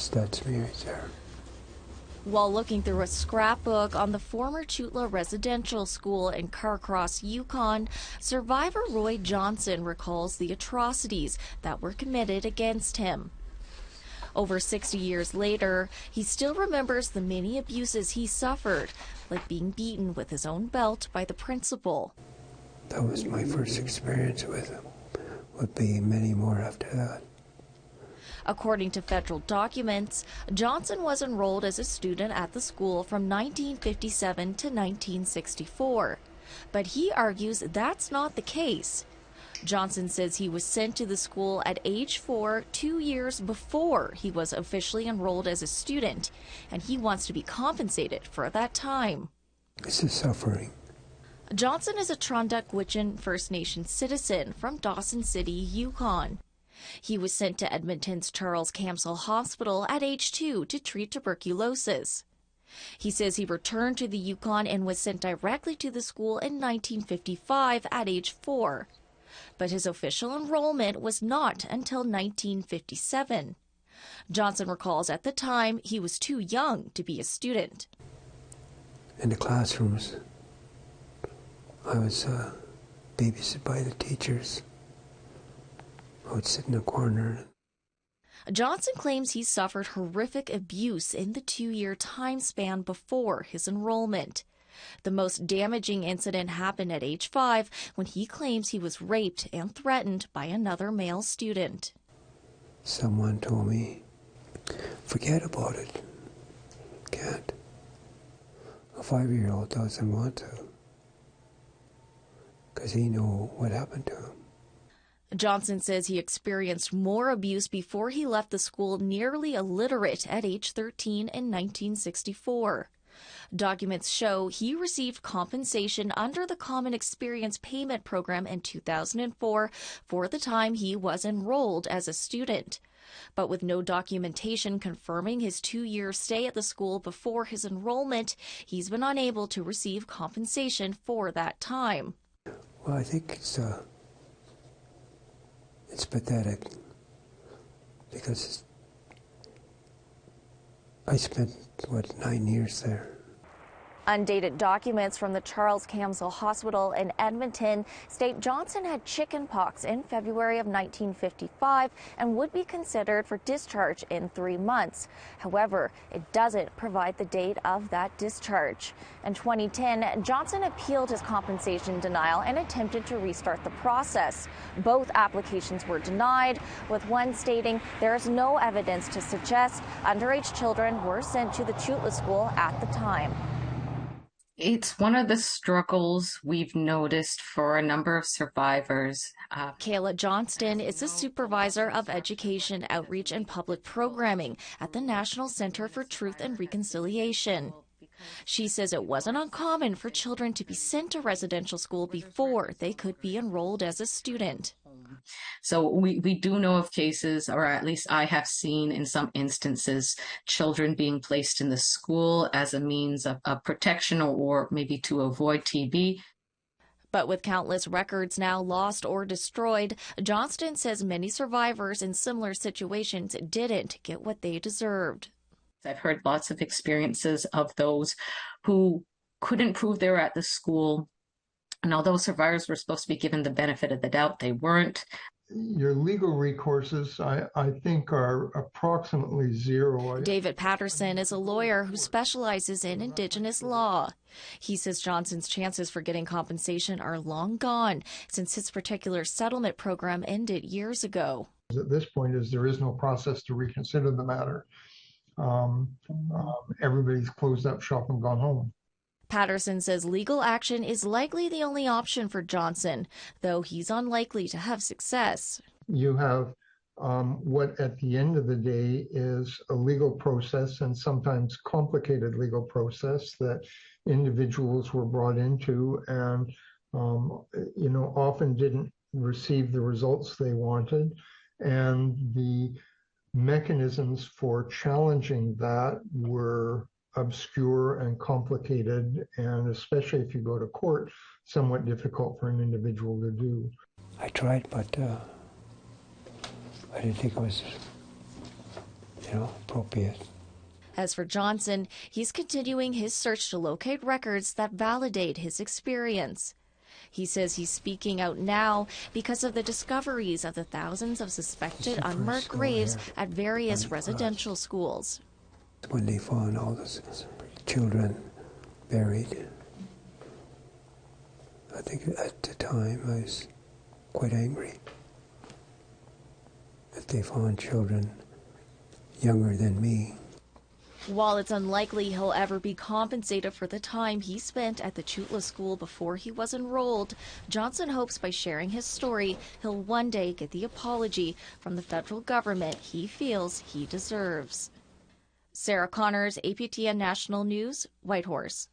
That's me right there. While looking through a scrapbook on the former Choutla Residential School in Carcross, Yukon, survivor Roy Johnson recalls the atrocities that were committed against him. Over 60 years later, he still remembers the many abuses he suffered, like being beaten with his own belt by the principal. That was my first experience with him. Would be many more after that. According to federal documents, Johnson was enrolled as a student at the school from 1957 to 1964. But he argues that's not the case. Johnson says he was sent to the school at age 4, 2 years before he was officially enrolled as a student, and he wants to be compensated for that time. It's a suffering. Johnson is a Tronduk First Nation citizen from Dawson City, Yukon. He was sent to Edmonton's Charles Camsell Hospital at age 2 to treat tuberculosis. He says he returned to the Yukon and was sent directly to the school in 1955 at age 4. But his official enrollment was not until 1957. Johnson recalls at the time he was too young to be a student. In the classrooms, I was babysitted by the teachers. I would sit in a corner. Johnson claims he suffered horrific abuse in the 2-year time span before his enrollment. The most damaging incident happened at age 5 when he claims he was raped and threatened by another male student. Someone told me, forget about it. Can't. A 5-year-old doesn't want to. Because he knew what happened to him. Johnson says he experienced more abuse before he left the school nearly illiterate at age 13 in 1964. Documents show he received compensation under the Common Experience Payment Program in 2004 for the time he was enrolled as a student. But with no documentation confirming his 2-year stay at the school before his enrollment, he's been unable to receive compensation for that time. Well, I think it's pathetic because I spent, 9 years there. Undated documents from the Charles Camsell Hospital in Edmonton state Johnson had chickenpox in February of 1955 and would be considered for discharge in 3 months. However, it doesn't provide the date of that discharge. In 2010, Johnson appealed his compensation denial and attempted to restart the process. Both applications were denied, with one stating there is no evidence to suggest underage children were sent to the Choutla school at the time. It's one of the struggles we've noticed for a number of survivors. Kayla Johnston is the supervisor of education, outreach, and public programming at the National Center for Truth and Reconciliation. She says it wasn't uncommon for children to be sent to residential school before they could be enrolled as a student. So we do know of cases, or at least I have seen in some instances, children being placed in the school as a means of protection or maybe to avoid TB. But with countless records now lost or destroyed, Johnston says many survivors in similar situations didn't get what they deserved. I've heard lots of experiences of those who couldn't prove they were at the school. And although survivors were supposed to be given the benefit of the doubt, they weren't. Your legal recourses, I think, are approximately zero. David Patterson is a lawyer who specializes in Indigenous law. He says Johnson's chances for getting compensation are long gone since his particular settlement program ended years ago. At this point, there is no process to reconsider the matter. Everybody's closed up shop and gone home. Patterson says legal action is likely the only option for Johnson, though he's unlikely to have success. You have what at the end of the day is a legal process, and sometimes complicated legal process that individuals were brought into and often didn't receive the results they wanted, and the mechanisms for challenging that were obscure and complicated, and especially if you go to court, somewhat difficult for an individual to do. I tried, but I didn't think appropriate. As for Johnson, he's continuing his search to locate records that validate his experience. He says he's speaking out now because of the discoveries of the thousands of suspected unmarked graves at various residential schools. When they found all those children buried, I think at the time I was quite angry that they found children younger than me. While it's unlikely he'll ever be compensated for the time he spent at the Choutla school before he was enrolled, Johnson hopes by sharing his story, he'll one day get the apology from the federal government he feels he deserves. Sarah Connors, APTN National News, Whitehorse.